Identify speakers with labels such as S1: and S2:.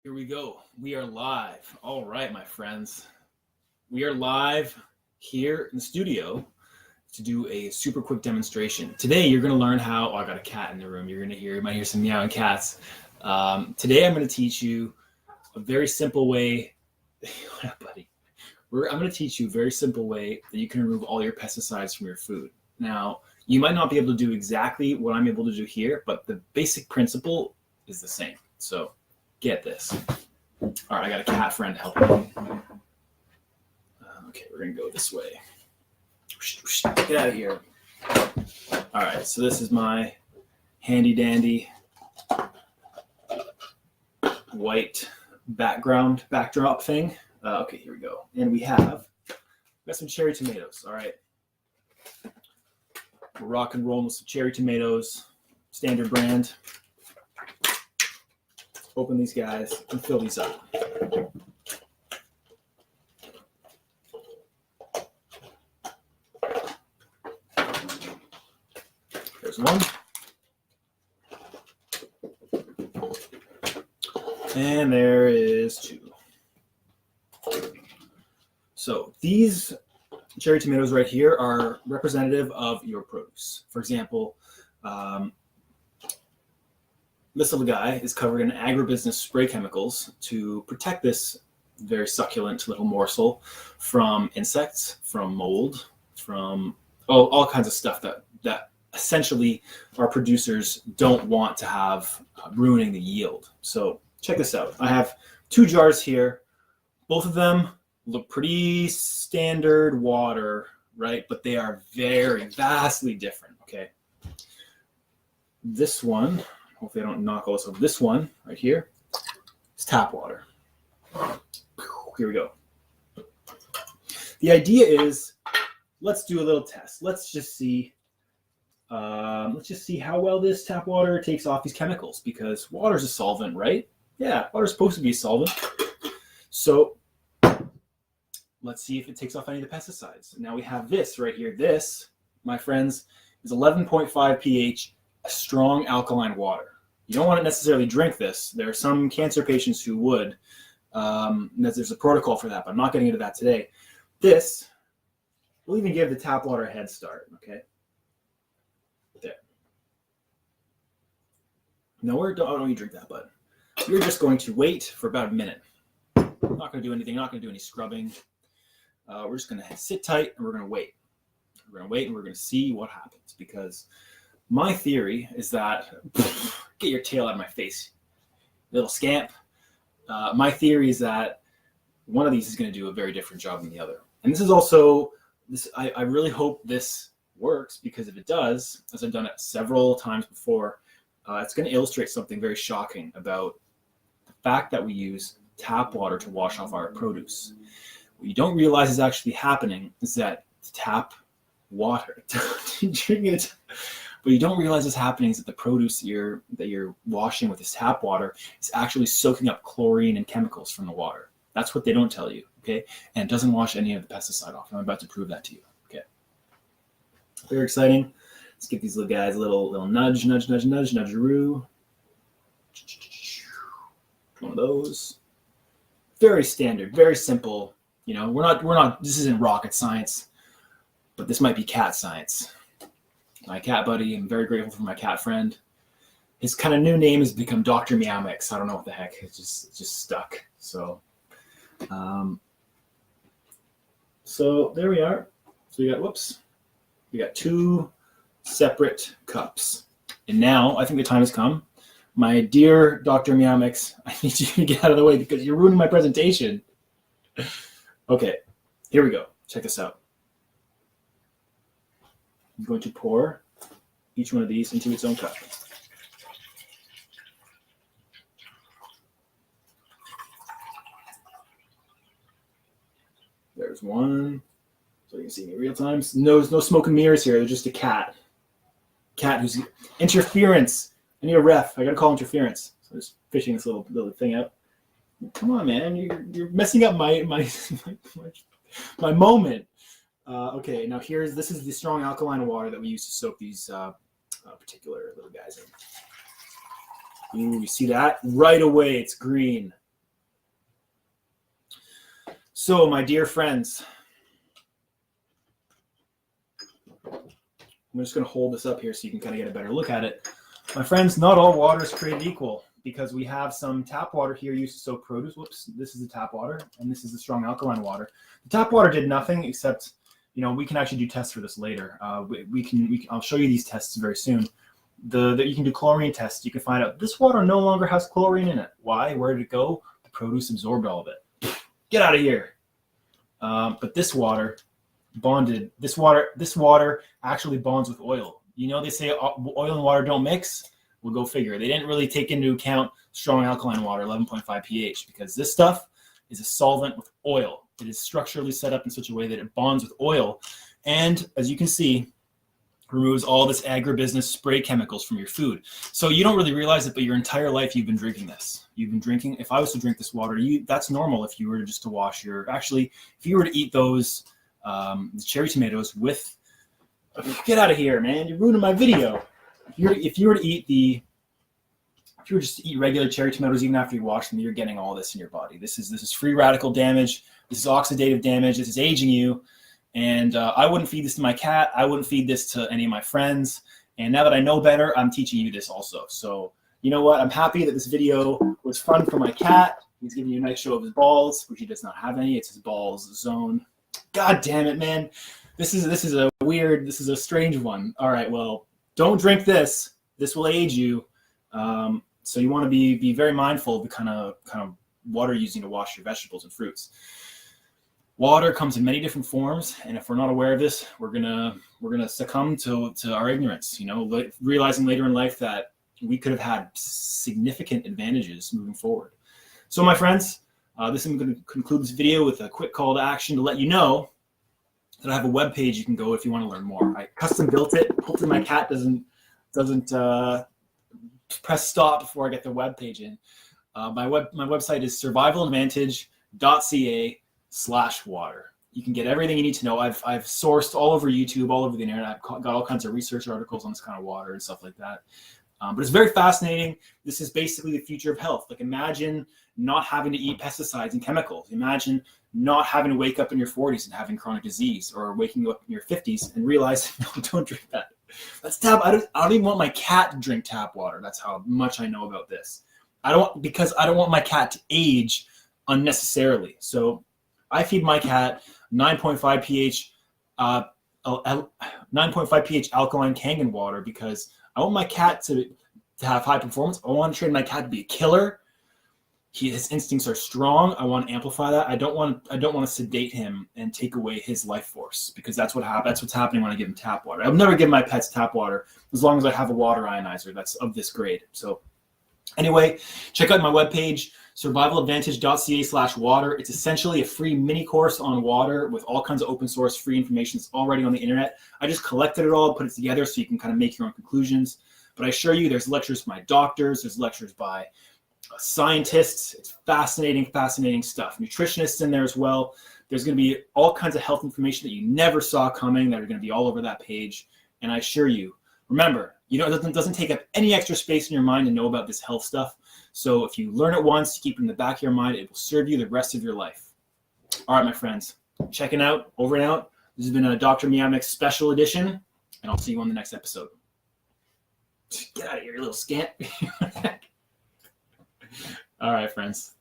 S1: Here we go. We are live. All right, my friends. We are live here in the studio to do a super quick demonstration. Today, you're going to learn how... Oh, I got a cat in the room. You might hear some meowing cats. Today, I'm going to teach you a very simple way... What up, buddy? I'm going to teach you a very simple way that you can remove all your pesticides from your food. Now, you might not be able to do exactly what I'm able to do here, but the basic principle is the same. So, get this. All right, I got a cat friend helping me. Okay, we're going to go this way. Get out of here. All right, so this is my handy dandy white backdrop thing. Okay, here we go. And we got some cherry tomatoes. All right. We're rock and rolling with some cherry tomatoes, standard brand. Open these guys and fill these up. There's one. And there is two. So these cherry tomatoes right here are representative of your produce. For example, this little guy is covered in agribusiness spray chemicals to protect this very succulent little morsel from insects, from mold, from all kinds of stuff that essentially our producers don't want to have ruining the yield. So check this out. I have two jars here. Both of them look pretty standard water, right? But they are very vastly different, okay? This one, hopefully I don't knock all this over. This one right here is tap water. Here we go. The idea is, let's do a little test. Let's just see how well this tap water takes off these chemicals, because water is a solvent, right? Yeah, water is supposed to be a solvent. So let's see if it takes off any of the pesticides. Now we have this right here. This, my friends, is 11.5 pH, a strong alkaline water. You don't want to necessarily drink this. There are some cancer patients who would. There's a protocol for that, but I'm not getting into that today. This will even give the tap water a head start, okay? There. No, don't you drink that, bud. You're just going to wait for about a minute. I'm not going to do anything. I'm not going to do any scrubbing. We're just going to sit tight and we're going to wait. We're going to wait and we're going to see what happens, because my theory is that... Get your tail out of my face, little scamp. My theory is that one of these is going to do a very different job than the other. And this is also, I really hope this works, because if it does, as I've done it several times before, it's going to illustrate something very shocking about the fact that we use tap water to wash off our produce. What you don't realize is actually happening is that tap water, drinking it. What you don't realize is happening is that the produce that you're washing with this tap water is actually soaking up chlorine and chemicals from the water. That's what they don't tell you, okay? And it doesn't wash any of the pesticide off. I'm about to prove that to you, okay? Very exciting. Let's give these little guys a little nudge, nudge-a-roo. One of those. Very standard, very simple. You know, we're not. This isn't rocket science, but this might be cat science. My cat buddy, I'm very grateful for my cat friend. His kind of new name has become Dr. Meow Mix. I don't know what the heck. It's just stuck. So there we are. So we got two separate cups. And now I think the time has come. My dear Dr. Meow Mix, I need you to get out of the way because you're ruining my presentation. Okay, here we go. Check this out. I'm going to pour each one of these into its own cup. There's one. So you can see me real time. No smoke and mirrors here. There's just a cat. Cat who's interference. I need a ref. I gotta call interference. So I'm just fishing this little thing out. Come on, man. You're messing up my moment. Okay, now this is the strong alkaline water that we use to soak these particular little guys in. Ooh, you see that? Right away, it's green. So, my dear friends, I'm just going to hold this up here so you can kind of get a better look at it. My friends, not all water is created equal, because we have some tap water here used to soak produce. Whoops, this is the tap water, and this is the strong alkaline water. The tap water did nothing except, we can actually do tests for this later. I'll show you these tests very soon. You can do chlorine tests. You can find out this water no longer has chlorine in it. Why? Where did it go? The produce absorbed all of it. Get out of here. But this water bonded. This water actually bonds with oil. They say oil and water don't mix. We'll go figure. They didn't really take into account strong alkaline water, 11.5 pH, because this stuff is a solvent with oil. It is structurally set up in such a way that it bonds with oil. And as you can see, removes all this agribusiness spray chemicals from your food. So you don't really realize it, but your entire life you've been drinking this. You've been drinking. If I was to drink this water, that's normal. If you were to wash if you were to eat those cherry tomatoes with, get out of here, man! You're ruining my video. If you were just to eat regular cherry tomatoes, even after you wash them, you're getting all this in your body. This is free radical damage. This is oxidative damage. This is aging you. And I wouldn't feed this to my cat. I wouldn't feed this to any of my friends. And now that I know better, I'm teaching you this also. So you know what? I'm happy that this video was fun for my cat. He's giving you a nice show of his balls, which he does not have any. It's his balls zone. God damn it, man. This is a strange one. All right, well, don't drink this. This will age you. So you want to be very mindful of the kind of water you're using to wash your vegetables and fruits. Water comes in many different forms, and if we're not aware of this, we're gonna succumb to our ignorance. Realizing later in life that we could have had significant advantages moving forward. So, my friends, I'm going to conclude this video with a quick call to action to let you know that I have a web page you can go if you want to learn more. I custom built it. Hopefully, my cat doesn't press stop before I get the web page in. My website is survivaladvantage.ca/water. You can get everything you need to know. I've sourced all over YouTube, all over the internet. I've got all kinds of research articles on this kind of water and stuff like that. But it's very fascinating. This is basically the future of health. Like, imagine not having to eat pesticides and chemicals. Imagine not having to wake up in your 40s and having chronic disease, or waking up in your 50s and realize, no, don't drink that. That's tap. I don't even want my cat to drink tap water. That's how much I know about this. Because I don't want my cat to age unnecessarily. So I feed my cat 9.5 pH, 9.5 pH alkaline Kangen water, because I want my cat to have high performance. I want to train my cat to be a killer. His instincts are strong. I want to amplify that. I don't want to sedate him and take away his life force, because that's what's happening when I give him tap water. I'll never give my pets tap water as long as I have a water ionizer that's of this grade. So anyway, check out my webpage, survivaladvantage.ca/water. It's essentially a free mini course on water with all kinds of open source free information that's already on the internet. I just collected it all, put it together so you can kind of make your own conclusions. But I assure you, there's lectures by doctors, there's lectures by scientists. It's fascinating stuff. Nutritionists in there as well. There's going to be all kinds of health information that you never saw coming that are going to be all over that page. And I assure you, remember, it doesn't take up any extra space in your mind to know about this health stuff. So if you learn it once, keep it in the back of your mind, it will serve you the rest of your life. All right, my friends, checking out, over and out. This has been a Dr. Miamek's special edition, and I'll see you on the next episode. Get out of here, you little scamp. All right, friends.